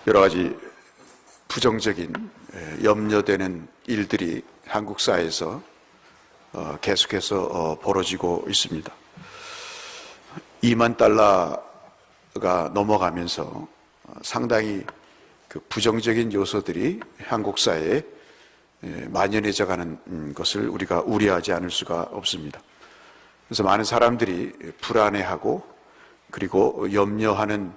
여러 가지 부정적인 염려되는 일들이 한국 사회에서 계속해서 벌어지고 있습니다. 2만 달러가 넘어가면서 상당히 그 부정적인 요소들이 한국 사회에 만연해져 가는 것을 우리가 우려하지 않을 수가 없습니다. 그래서 많은 사람들이 불안해하고 그리고 염려하는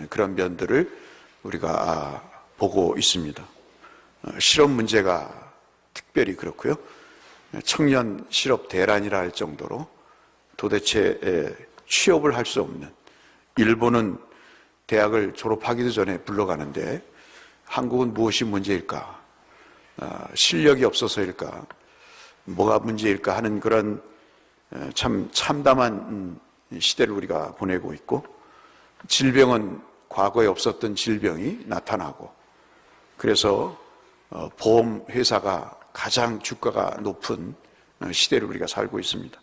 그런 면들을 우리가 보고 있습니다. 실업 문제가 특별히 그렇고요. 청년 실업 대란이라 할 정도로 도대체 취업을 할 수 없는, 일본은 대학을 졸업하기도 전에 불러가는데 한국은 무엇이 문제일까? 실력이 없어서일까? 뭐가 문제일까 하는 그런 참 참담한 시대를 우리가 보내고 있고, 질병은 과거에 없었던 질병이 나타나고, 그래서 보험회사가 가장 주가가 높은 시대를 우리가 살고 있습니다.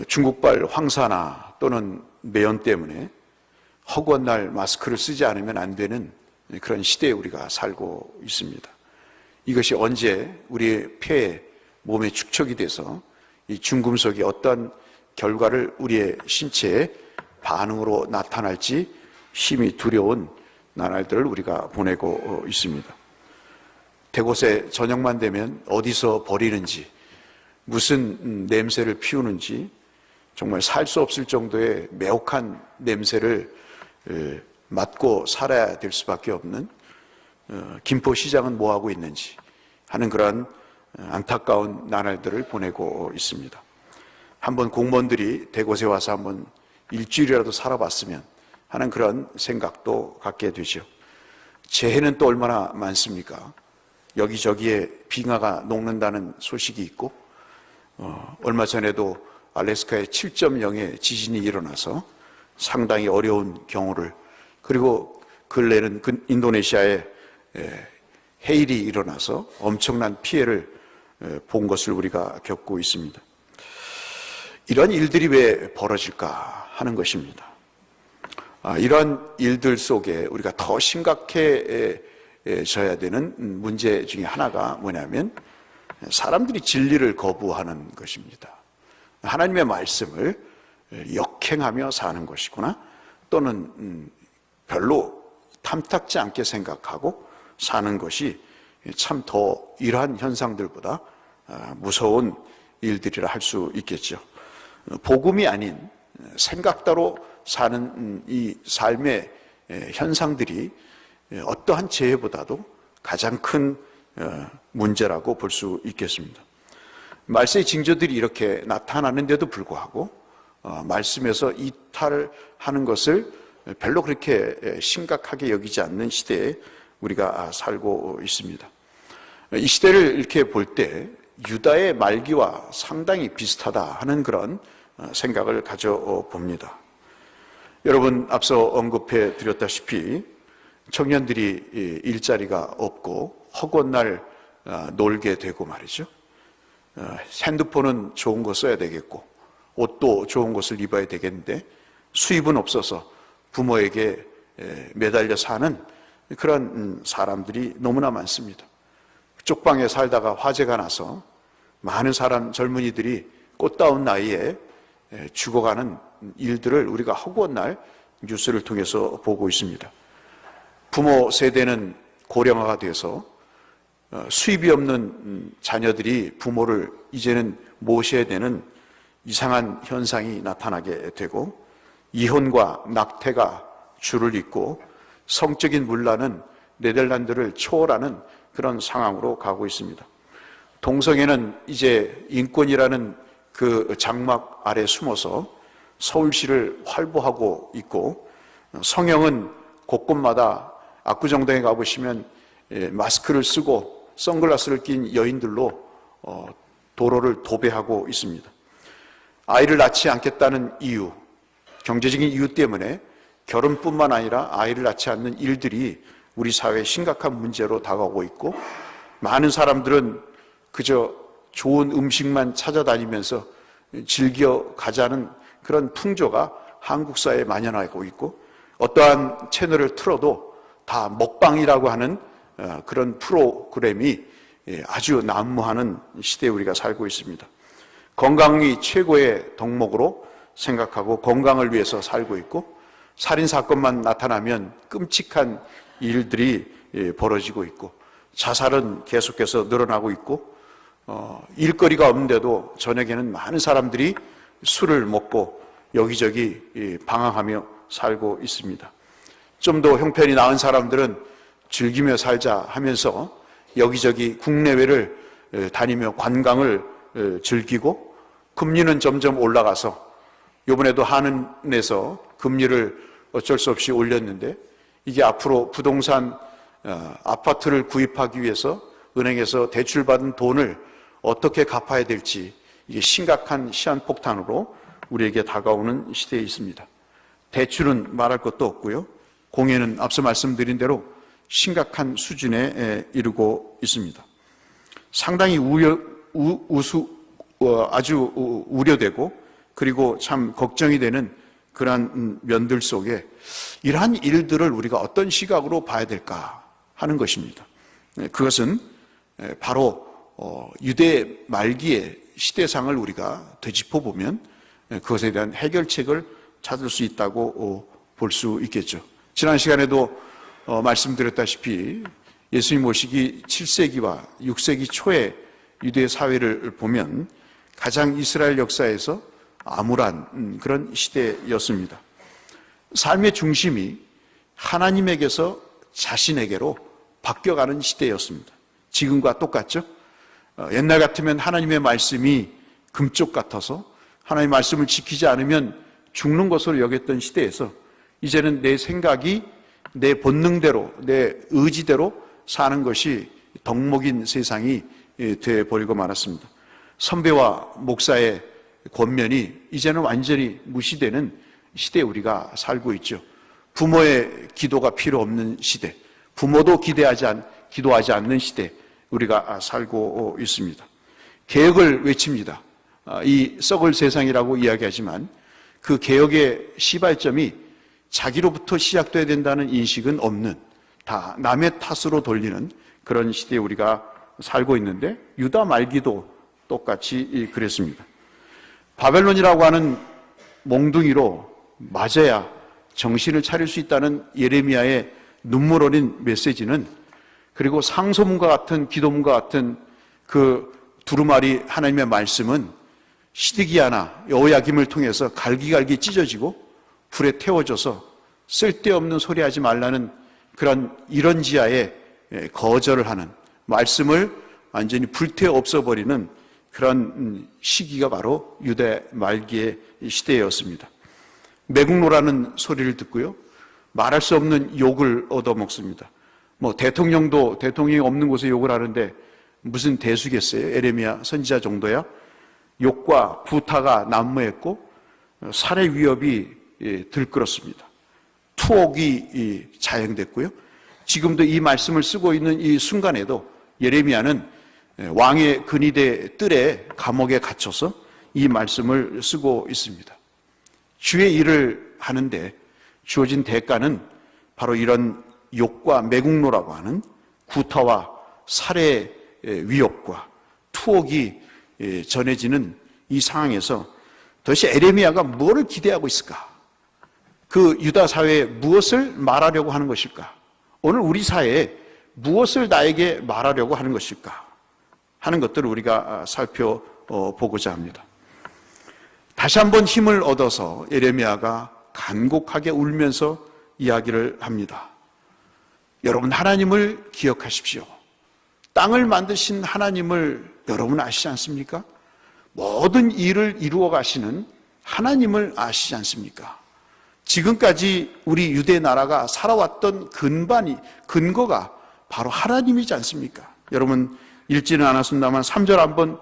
중국발 황사나 또는 매연 때문에 허구한 날 마스크를 쓰지 않으면 안 되는 그런 시대에 우리가 살고 있습니다. 이것이 언제 우리의 폐에 몸에 축적이 돼서 이 중금속이 어떤 결과를 우리의 신체에 반응으로 나타날지 심히 두려운 나날들을 우리가 보내고 있습니다. 대곳에 저녁만 되면 어디서 버리는지, 무슨 냄새를 피우는지 정말 살 수 없을 정도의 매혹한 냄새를 맡고 살아야 될 수밖에 없는, 김포시장은 뭐하고 있는지 하는 그런 안타까운 나날들을 보내고 있습니다. 한번 공무원들이 대곳에 와서 한번 일주일이라도 살아봤으면 하는 그런 생각도 갖게 되죠. 재해는 또 얼마나 많습니까? 여기저기에 빙하가 녹는다는 소식이 있고, 얼마 전에도 알래스카에 7.0의 지진이 일어나서 상당히 어려운 경우를, 그리고 근래는 인도네시아에 해일이 일어나서 엄청난 피해를 본 것을 우리가 겪고 있습니다. 이런 일들이 왜 벌어질까 하는 것입니다. 이런 일들 속에 우리가 더 심각해져야 되는 문제 중에 하나가 뭐냐면, 사람들이 진리를 거부하는 것입니다. 하나님의 말씀을 역행하며 사는 것이구나, 또는 별로 탐탁지 않게 생각하고 사는 것이 참 더 이러한 현상들보다 무서운 일들이라 할 수 있겠죠. 복음이 아닌 생각대로 사는 이 삶의 현상들이 어떠한 재해보다도 가장 큰 문제라고 볼 수 있겠습니다. 말세의 징조들이 이렇게 나타나는데도 불구하고 말씀에서 이탈하는 것을 별로 그렇게 심각하게 여기지 않는 시대에 우리가 살고 있습니다. 이 시대를 이렇게 볼 때 유다의 말기와 상당히 비슷하다 하는 그런 생각을 가져봅니다. 여러분, 앞서 언급해 드렸다시피 청년들이 일자리가 없고 허구한 날 놀게 되고 말이죠. 핸드폰은 좋은 거 써야 되겠고 옷도 좋은 것을 입어야 되겠는데 수입은 없어서 부모에게 매달려 사는 그런 사람들이 너무나 많습니다. 쪽방에 살다가 화재가 나서 많은 젊은이들이 꽃다운 나이에 죽어가는 일들을 우리가 허구한 날 뉴스를 통해서 보고 있습니다. 부모 세대는 고령화가 돼서 수입이 없는 자녀들이 부모를 이제는 모셔야 되는 이상한 현상이 나타나게 되고, 이혼과 낙태가 줄을 잇고 성적인 문란은 네덜란드를 초월하는 그런 상황으로 가고 있습니다. 동성애는 이제 인권이라는 그 장막 아래 숨어서 서울시를 활보하고 있고, 성형은 곳곳마다 압구정동에 가보시면 마스크를 쓰고 선글라스를 낀 여인들로 도로를 도배하고 있습니다. 아이를 낳지 않겠다는 이유, 경제적인 이유 때문에 결혼뿐만 아니라 아이를 낳지 않는 일들이 우리 사회에 심각한 문제로 다가오고 있고, 많은 사람들은 그저 좋은 음식만 찾아다니면서 즐겨 가자는 그런 풍조가 한국 사회에 만연하고 있고, 어떠한 채널을 틀어도 다 먹방이라고 하는 그런 프로그램이 아주 난무하는 시대에 우리가 살고 있습니다. 건강이 최고의 덕목으로 생각하고 건강을 위해서 살고 있고, 살인사건만 나타나면 끔찍한 일들이 벌어지고 있고, 자살은 계속해서 늘어나고 있고, 일거리가 없는데도 저녁에는 많은 사람들이 술을 먹고 여기저기 방황하며 살고 있습니다. 좀 더 형편이 나은 사람들은 즐기며 살자 하면서 여기저기 국내외를 다니며 관광을 즐기고, 금리는 점점 올라가서 이번에도 한은에서 금리를 어쩔 수 없이 올렸는데, 이게 앞으로 부동산 아파트를 구입하기 위해서 은행에서 대출받은 돈을 어떻게 갚아야 될지, 이게 심각한 시한폭탄으로 우리에게 다가오는 시대에 있습니다. 대출은 말할 것도 없고요, 공예는 앞서 말씀드린 대로 심각한 수준에 이르고 있습니다. 상당히 아주 우려되고, 그리고 참 걱정이 되는 그러한 면들 속에 이러한 일들을 우리가 어떤 시각으로 봐야 될까 하는 것입니다. 그것은 바로 유대 말기의 시대상을 우리가 되짚어 보면 그것에 대한 해결책을 찾을 수 있다고 볼 수 있겠죠. 지난 시간에도 말씀드렸다시피 예수님 오시기 7세기와 6세기 초의 유대 사회를 보면 가장 이스라엘 역사에서 암울한 그런 시대였습니다. 삶의 중심이 하나님에게서 자신에게로 바뀌어가는 시대였습니다. 지금과 똑같죠? 옛날 같으면 하나님의 말씀이 금쪽 같아서 하나님의 말씀을 지키지 않으면 죽는 것으로 여겼던 시대에서 이제는 내 생각이 내 본능대로, 내 의지대로 사는 것이 덕목인 세상이 되어버리고 말았습니다. 선배와 목사의 권면이 이제는 완전히 무시되는 시대에 우리가 살고 있죠. 부모의 기도가 필요 없는 시대, 부모도 기도하지 않는 시대 우리가 살고 있습니다. 개혁을 외칩니다. 이 썩을 세상이라고 이야기하지만 그 개혁의 시발점이 자기로부터 시작돼야 된다는 인식은 없는, 다 남의 탓으로 돌리는 그런 시대에 우리가 살고 있는데, 유다 말기도 똑같이 그랬습니다. 바벨론이라고 하는 몽둥이로 맞아야 정신을 차릴 수 있다는 예레미야의 눈물 어린 메시지는, 그리고 상소문과 같은 기도문과 같은 그 두루마리 하나님의 말씀은 시드기야나 여호야김을 통해서 갈기갈기 찢어지고 불에 태워져서 쓸데없는 소리 하지 말라는 그런 이런 지하에 거절을 하는, 말씀을 완전히 불태워 없어버리는 그런 시기가 바로 유대 말기의 시대였습니다. 매국노라는 소리를 듣고요, 말할 수 없는 욕을 얻어먹습니다. 대통령도 대통령이 없는 곳에 욕을 하는데 무슨 대수겠어요? 에레미야 선지자 정도야? 욕과 구타가 난무했고 살해 위협이 들끓었습니다. 투옥이 자행됐고요. 지금도 이 말씀을 쓰고 있는 이 순간에도 예레미야는 왕의 근위대 뜰에 감옥에 갇혀서 이 말씀을 쓰고 있습니다. 주의 일을 하는데 주어진 대가는 바로 이런 욕과 매국노라고 하는 구타와 살해 위협과 투옥이 전해지는 이 상황에서 도대체 에레미야가 뭐를 기대하고 있을까? 그 유다 사회에 무엇을 말하려고 하는 것일까? 오늘 우리 사회에 무엇을 나에게 말하려고 하는 것일까? 하는 것들을 우리가 살펴보고자 합니다. 다시 한번 힘을 얻어서 예레미야가 간곡하게 울면서 이야기를 합니다. 여러분, 하나님을 기억하십시오. 땅을 만드신 하나님을 여러분 아시지 않습니까? 모든 일을 이루어 가시는 하나님을 아시지 않습니까? 지금까지 우리 유대 나라가 살아왔던 근거가 바로 하나님이지 않습니까? 여러분, 읽지는 않았습니다만 3절 한번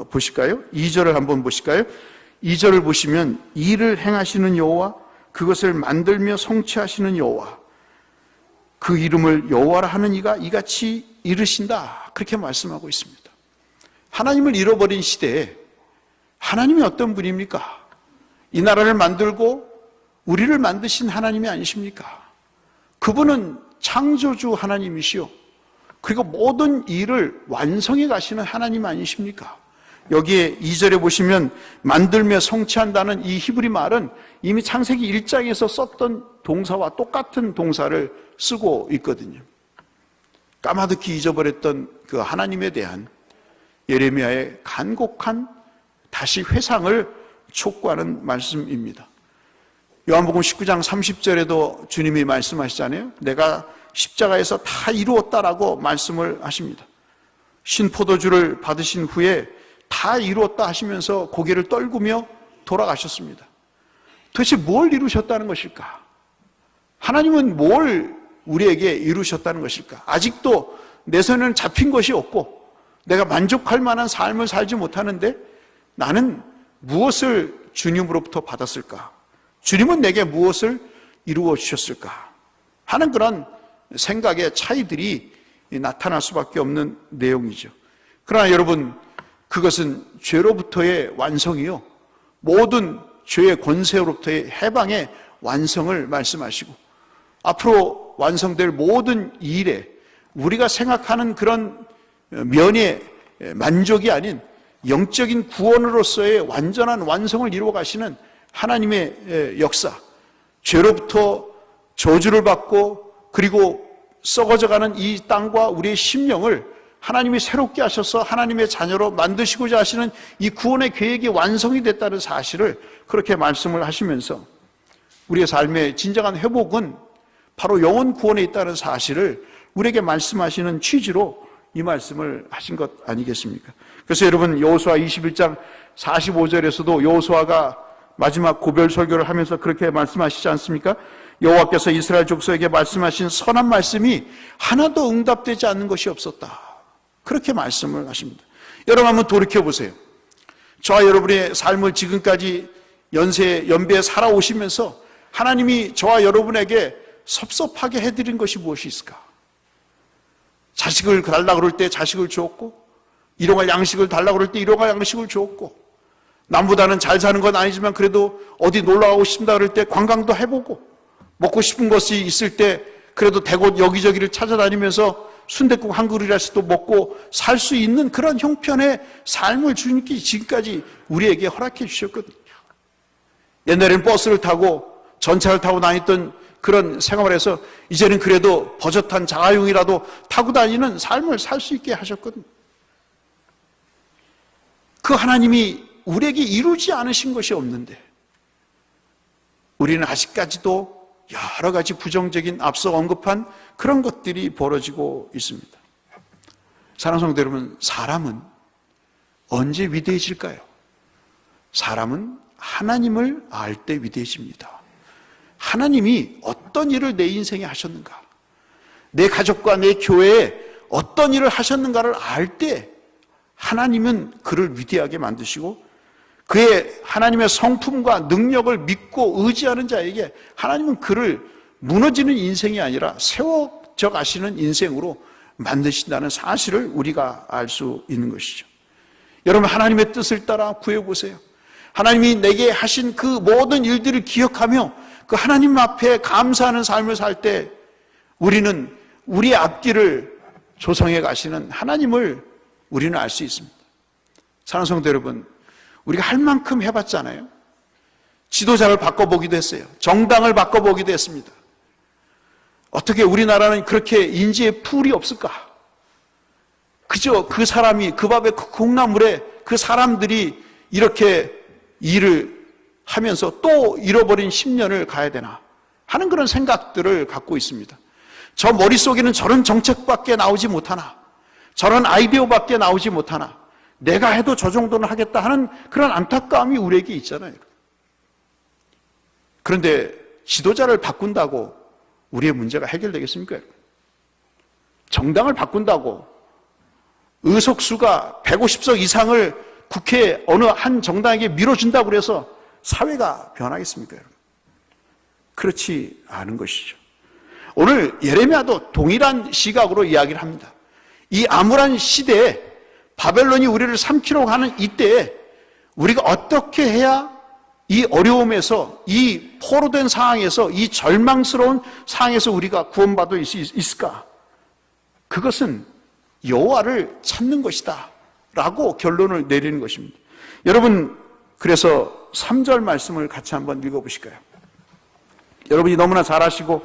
보실까요? 2절을 한번 보실까요? 2절을 보시면 일을 행하시는 여호와, 그것을 만들며 성취하시는 여호와, 그 이름을 여호와라 하는 이가 이같이 이르신다, 그렇게 말씀하고 있습니다. 하나님을 잃어버린 시대에 하나님이 어떤 분입니까? 이 나라를 만들고 우리를 만드신 하나님이 아니십니까? 그분은 창조주 하나님이시요, 그리고 모든 일을 완성해 가시는 하나님 아니십니까? 여기에 2절에 보시면 만들며 성취한다는 이 히브리 말은 이미 창세기 1장에서 썼던 동사와 똑같은 동사를 쓰고 있거든요. 까마득히 잊어버렸던 그 하나님에 대한 예레미야의 간곡한 다시 회상을 촉구하는 말씀입니다. 요한복음 19장 30절에도 주님이 말씀하시잖아요. 내가 십자가에서 다 이루었다라고 말씀을 하십니다. 신포도주를 받으신 후에 다 이루었다 하시면서 고개를 떨구며 돌아가셨습니다. 도대체 뭘 이루셨다는 것일까? 하나님은 뭘 우리에게 이루셨다는 것일까? 아직도 내 손에는 잡힌 것이 없고 내가 만족할 만한 삶을 살지 못하는데 나는 무엇을 주님으로부터 받았을까? 주님은 내게 무엇을 이루어 주셨을까? 하는 그런 생각의 차이들이 나타날 수밖에 없는 내용이죠. 그러나 여러분, 그것은 죄로부터의 완성이요, 모든 죄의 권세로부터의 해방의 완성을 말씀하시고, 앞으로 완성될 모든 일에 우리가 생각하는 그런 면의 만족이 아닌 영적인 구원으로서의 완전한 완성을 이루어 가시는 하나님의 역사, 죄로부터 저주를 받고 그리고 썩어져가는 이 땅과 우리의 심령을 하나님이 새롭게 하셔서 하나님의 자녀로 만드시고자 하시는 이 구원의 계획이 완성이 됐다는 사실을 그렇게 말씀을 하시면서 우리의 삶의 진정한 회복은 바로 영혼 구원에 있다는 사실을 우리에게 말씀하시는 취지로 이 말씀을 하신 것 아니겠습니까? 그래서 여러분, 여호수아 21장 45절에서도 여호수아가 마지막 고별 설교를 하면서 그렇게 말씀하시지 않습니까? 여호와께서 이스라엘 족속에게 말씀하신 선한 말씀이 하나도 응답되지 않는 것이 없었다, 그렇게 말씀을 하십니다. 여러분 한번 돌이켜보세요. 저와 여러분의 삶을 지금까지 연배에 살아오시면서 하나님이 저와 여러분에게 섭섭하게 해드린 것이 무엇이 있을까? 자식을 달라고 그럴 때 자식을 주었고, 일용할 양식을 달라고 그럴 때 일용할 양식을 주었고, 남보다는 잘 사는 건 아니지만 그래도 어디 놀러 가고 싶다 그럴 때 관광도 해보고, 먹고 싶은 것이 있을 때 그래도 대곳 여기저기를 찾아다니면서 순댓국 한 그릇이라도 먹고 살 수 있는 그런 형편의 삶을 주님께 지금까지 우리에게 허락해 주셨거든요. 옛날에는 버스를 타고 전차를 타고 다녔던 그런 생활에서 이제는 그래도 버젓한 자가용이라도 타고 다니는 삶을 살 수 있게 하셨거든요. 그 하나님이 우리에게 이루지 않으신 것이 없는데 우리는 아직까지도 여러 가지 부정적인 앞서 언급한 그런 것들이 벌어지고 있습니다. 사랑하는 성도 여러분, 사람은 언제 위대해질까요? 사람은 하나님을 알 때 위대해집니다. 하나님이 어떤 일을 내 인생에 하셨는가, 내 가족과 내 교회에 어떤 일을 하셨는가를 알 때 하나님은 그를 위대하게 만드시고 그의 하나님의 성품과 능력을 믿고 의지하는 자에게 하나님은 그를 무너지는 인생이 아니라 세워져 가시는 인생으로 만드신다는 사실을 우리가 알 수 있는 것이죠. 여러분, 하나님의 뜻을 따라 구해보세요. 하나님이 내게 하신 그 모든 일들을 기억하며 그 하나님 앞에 감사하는 삶을 살 때 우리는 우리의 앞길을 조성해 가시는 하나님을 우리는 알 수 있습니다. 사랑하는 성도 여러분, 우리가 할 만큼 해봤잖아요. 지도자를 바꿔보기도 했어요. 정당을 바꿔보기도 했습니다. 어떻게 우리나라는 그렇게 인재의 풀이 없을까? 그저 그 사람이 그 밥에 그 콩나물에 그 사람들이 이렇게 일을 하면서 또 잃어버린 10년을 가야 되나 하는 그런 생각들을 갖고 있습니다. 저 머릿속에는 저런 정책밖에 나오지 못하나, 저런 아이디어밖에 나오지 못하나, 내가 해도 저 정도는 하겠다 하는 그런 안타까움이 우리에게 있잖아요. 그런데 지도자를 바꾼다고 우리의 문제가 해결되겠습니까? 정당을 바꾼다고 의석수가 150석 이상을 국회에 어느 한 정당에게 밀어준다고 해서 사회가 변하겠습니까? 여러분? 그렇지 않은 것이죠. 오늘 예레미야도 동일한 시각으로 이야기를 합니다. 이 암울한 시대에 바벨론이 우리를 삼키려고 하는 이때에 우리가 어떻게 해야 이 어려움에서, 이 포로된 상황에서, 이 절망스러운 상황에서 우리가 구원받을 수 있을까? 그것은 여호와를 찾는 것이다 라고 결론을 내리는 것입니다. 여러분, 그래서 3절 말씀을 같이 한번 읽어보실까요? 여러분이 너무나 잘 아시고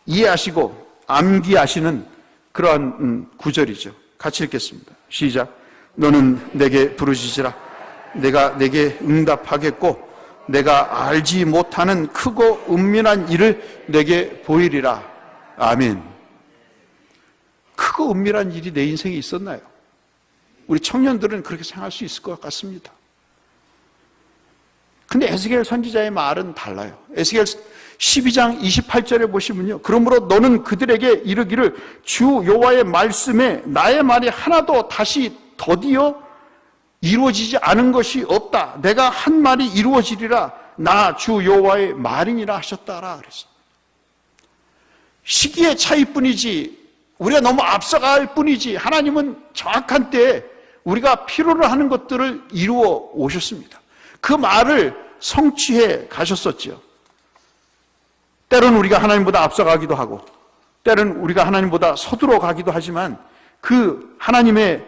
이해하시고 암기하시는 그러한 구절이죠. 같이 읽겠습니다. 시작. 너는 내게 부르짖으라. 내가 내게 응답하겠고 내가 알지 못하는 크고 은밀한 일을 내게 보이리라. 아멘. 크고 은밀한 일이 내 인생에 있었나요? 우리 청년들은 그렇게 생각할 수 있을 것 같습니다. 근데 에스겔 선지자의 말은 달라요. 에스겔 12장 28절에 보시면요. 그러므로 너는 그들에게 이르기를 주 여호와의 말씀에 나의 말이 하나도 다시 더디어 이루어지지 않은 것이 없다. 내가 한 말이 이루어지리라. 나 주 여호와의 말이니라 하셨다라 그랬습니다. 시기의 차이뿐이지 우리가 너무 앞서갈 뿐이지 하나님은 정확한 때에 우리가 필요로 하는 것들을 이루어 오셨습니다. 그 말을 성취해 가셨었죠. 때로는 우리가 하나님보다 앞서가기도 하고 때로는 우리가 하나님보다 서두러 가기도 하지만 그 하나님의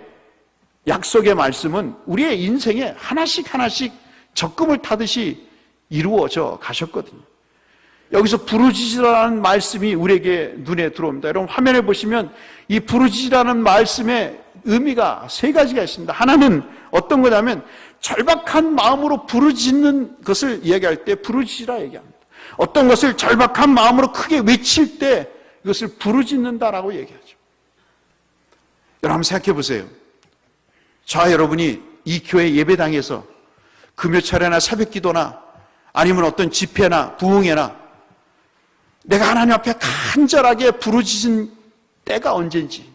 약속의 말씀은 우리의 인생에 하나씩 하나씩 적금을 타듯이 이루어져 가셨거든요. 여기서 부르짖으라는 말씀이 우리에게 눈에 들어옵니다. 여러분 화면에 보시면 이 부르짖으라는 말씀의 의미가 세 가지가 있습니다. 하나는 어떤 거냐면 절박한 마음으로 부르짖는 것을 이야기할 때 부르짖으라 얘기합니다. 어떤 것을 절박한 마음으로 크게 외칠 때 이것을 부르짖는다라고 얘기하죠. 여러분 한번 생각해 보세요. 저와 여러분이 이 교회 예배당에서 금요철에나 새벽기도나 아니면 어떤 집회나 부흥회나 내가 하나님 앞에 간절하게 부르짖은 때가 언제인지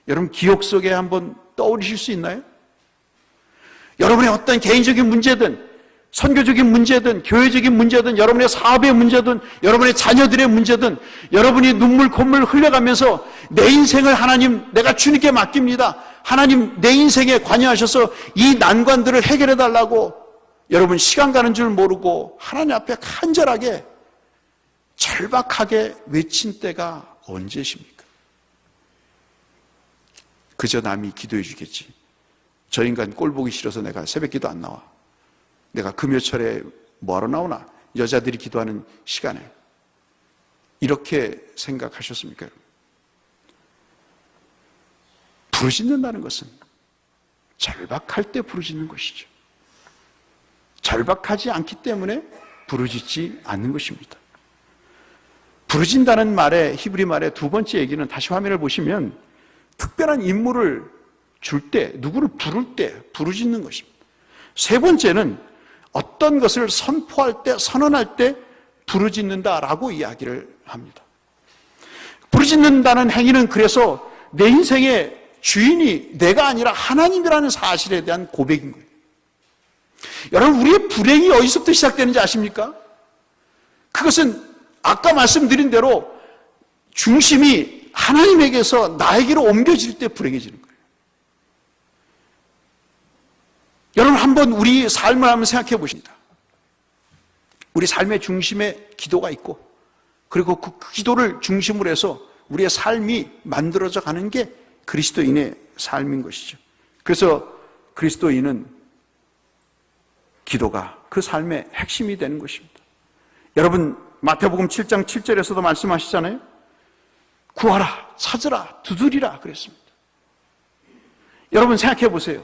여러분 기억 속에 한번 떠올리실 수 있나요? 여러분의 어떤 개인적인 문제든 선교적인 문제든 교회적인 문제든 여러분의 사업의 문제든 여러분의 자녀들의 문제든 여러분이 눈물 콧물 흘려가면서 내 인생을 하나님 내가 주님께 맡깁니다. 하나님 내 인생에 관여하셔서 이 난관들을 해결해 달라고 여러분 시간 가는 줄 모르고 하나님 앞에 간절하게 절박하게 외친 때가 언제십니까? 그저 남이 기도해 주겠지. 저 인간 꼴 보기 싫어서 내가 새벽기도 안 나와. 내가 금요철에 뭐하러 나오나? 여자들이 기도하는 시간에. 이렇게 생각하셨습니까? 부르짖는다는 것은 절박할 때 부르짖는 것이죠. 절박하지 않기 때문에 부르짖지 않는 것입니다. 부르짖는다는 말의 히브리 말의 두 번째 얘기는 다시 화면을 보시면 특별한 임무를 줄 때, 누구를 부를 때 부르짖는 것입니다. 세 번째는 어떤 것을 선포할 때, 선언할 때 부르짖는다라고 이야기를 합니다. 부르짖는다는 행위는 그래서 내 인생의 주인이 내가 아니라 하나님이라는 사실에 대한 고백인 거예요. 여러분, 우리의 불행이 어디서부터 시작되는지 아십니까? 그것은 아까 말씀드린 대로 중심이 하나님에게서 나에게로 옮겨질 때 불행해지는 거예요. 여러분 한번 우리 삶을 한번 생각해 보십니다. 우리 삶의 중심에 기도가 있고 그리고 그 기도를 중심으로 해서 우리의 삶이 만들어져 가는 게 그리스도인의 삶인 것이죠. 그래서 그리스도인은 기도가 그 삶의 핵심이 되는 것입니다. 여러분 마태복음 7장 7절에서도 말씀하시잖아요. 구하라, 찾으라, 두드리라 그랬습니다. 여러분 생각해 보세요.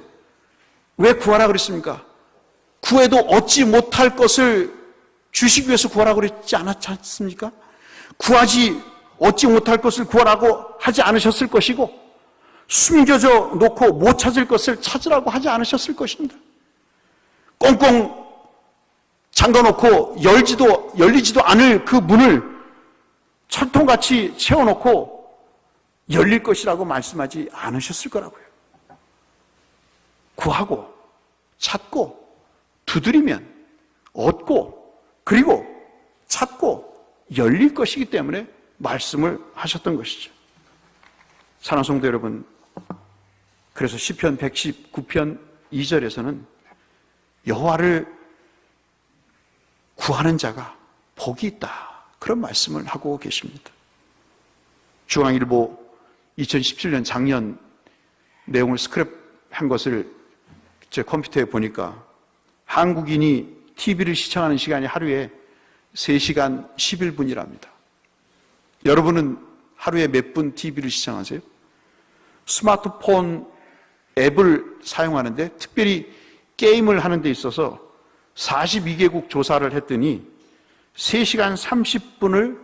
왜 구하라 그랬습니까? 구해도 얻지 못할 것을 주시기 위해서 구하라고 그랬지 않았지 않습니까? 얻지 못할 것을 구하라고 하지 않으셨을 것이고 숨겨져 놓고 못 찾을 것을 찾으라고 하지 않으셨을 것입니다. 꽁꽁 잠가놓고 열리지도 않을 그 문을 철통같이 채워놓고 열릴 것이라고 말씀하지 않으셨을 거라고요. 구하고 찾고 두드리면 얻고 그리고 찾고 열릴 것이기 때문에 말씀을 하셨던 것이죠. 사랑하는 성도 여러분, 그래서 시편 119편 2절에서는 여호와를 구하는 자가 복이 있다. 그런 말씀을 하고 계십니다. 중앙일보 2017년 작년 내용을 스크랩한 것을 제 컴퓨터에 보니까 한국인이 TV를 시청하는 시간이 하루에 3시간 11분이랍니다. 여러분은 하루에 몇 분 TV를 시청하세요? 스마트폰 앱을 사용하는데, 특별히 게임을 하는 데 있어서 42개국 조사를 했더니 3시간 30분을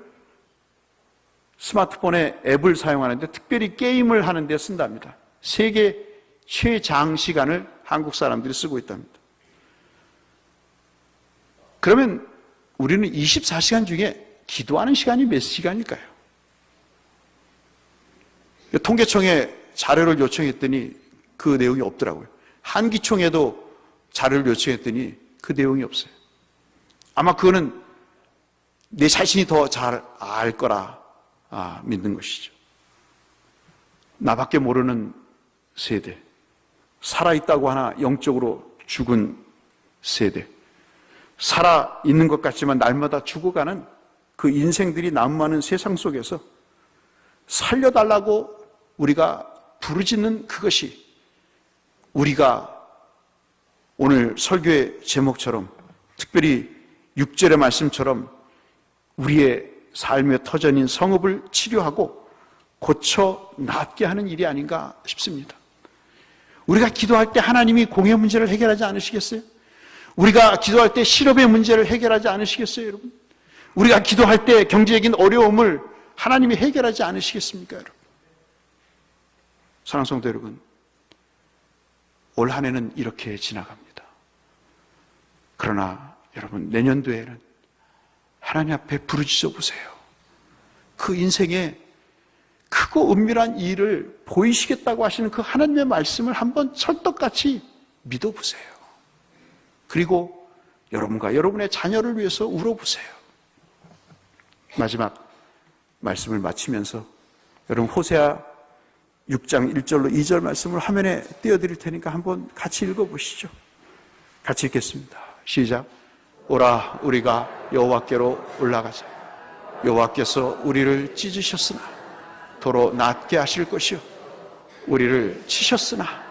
스마트폰의 앱을 사용하는데, 특별히 게임을 하는 데 쓴답니다. 세계 최장 시간을 한국 사람들이 쓰고 있답니다. 그러면 우리는 24시간 중에 기도하는 시간이 몇 시간일까요? 통계청에 자료를 요청했더니 그 내용이 없더라고요. 한기총에도 자료를 요청했더니 그 내용이 없어요. 아마 그거는 내 자신이 더 잘 알 거라 믿는 것이죠. 나밖에 모르는 세대, 살아있다고 하나 영적으로 죽은 세대, 살아있는 것 같지만 날마다 죽어가는 그 인생들이 난무하는 세상 속에서 살려달라고 우리가 부르짖는 그것이 우리가 오늘 설교의 제목처럼, 특별히 6절의 말씀처럼 우리의 삶의 터전인 성읍을 치료하고 고쳐 낫게 하는 일이 아닌가 싶습니다. 우리가 기도할 때 하나님이 공의 문제를 해결하지 않으시겠어요? 우리가 기도할 때 실업의 문제를 해결하지 않으시겠어요, 여러분? 우리가 기도할 때 경제적인 어려움을 하나님이 해결하지 않으시겠습니까, 여러분? 사랑하는 성도 여러분, 올 한 해는 이렇게 지나갑니다. 그러나 여러분, 내년도에는 하나님 앞에 부르짖어 보세요. 그 인생에 크고 은밀한 일을 보이시겠다고 하시는 그 하나님의 말씀을 한번 찰떡같이 믿어보세요. 그리고 여러분과 여러분의 자녀를 위해서 울어보세요. 마지막 말씀을 마치면서 여러분, 호세아 6장 1절로 2절 말씀을 화면에 띄워드릴 테니까 한번 같이 읽어보시죠. 같이 읽겠습니다. 시작. 오라, 우리가 여호와께로 올라가자. 여호와께서 우리를 찢으셨으나 도로 낫게 하실 것이요, 우리를 치셨으나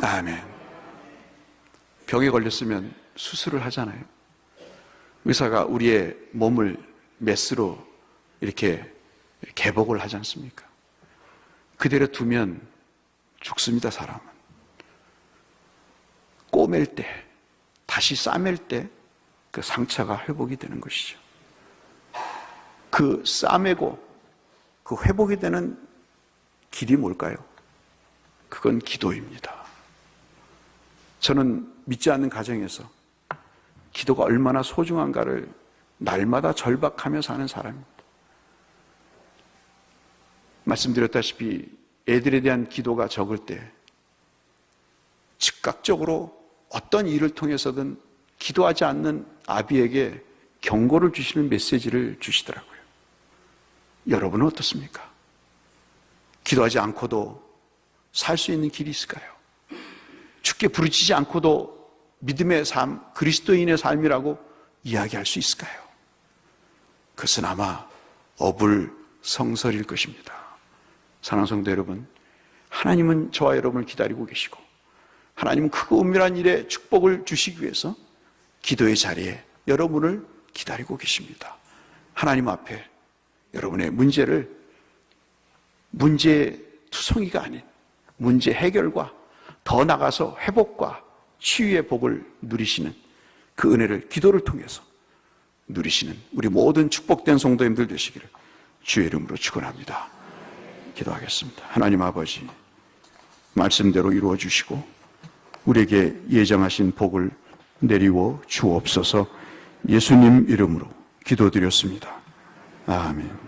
아멘. 병에 걸렸으면 수술을 하잖아요. 의사가 우리의 몸을 메스로 이렇게 개복을 하지 않습니까? 그대로 두면 죽습니다, 사람은. 꼬맬 때, 다시 싸맬 때 그 상처가 회복이 되는 것이죠. 그 싸매고 그 회복이 되는 길이 뭘까요? 그건 기도입니다. 저는 믿지 않는 가정에서 기도가 얼마나 소중한가를 날마다 절박하며 사는 사람입니다. 말씀드렸다시피 애들에 대한 기도가 적을 때 즉각적으로 어떤 일을 통해서든 기도하지 않는 아비에게 경고를 주시는 메시지를 주시더라고요. 여러분은 어떻습니까? 기도하지 않고도 살 수 있는 길이 있을까요? 주께 부르짖지 않고도 믿음의 삶, 그리스도인의 삶이라고 이야기할 수 있을까요? 그것은 아마 어불성설일 것입니다. 사랑하는 성도 여러분, 하나님은 저와 여러분을 기다리고 계시고, 하나님은 크고 은밀한 일에 축복을 주시기 위해서 기도의 자리에 여러분을 기다리고 계십니다. 하나님 앞에 여러분의 문제를 문제투성이가 아닌 문제 해결과 더 나아가서 회복과 치유의 복을 누리시는 그 은혜를 기도를 통해서 누리시는 우리 모든 축복된 성도님들 되시기를 주의 이름으로 축원합니다. 기도하겠습니다. 하나님 아버지, 말씀대로 이루어 주시고 우리에게 예정하신 복을 내리워 주옵소서. 예수님 이름으로 기도드렸습니다. 아멘.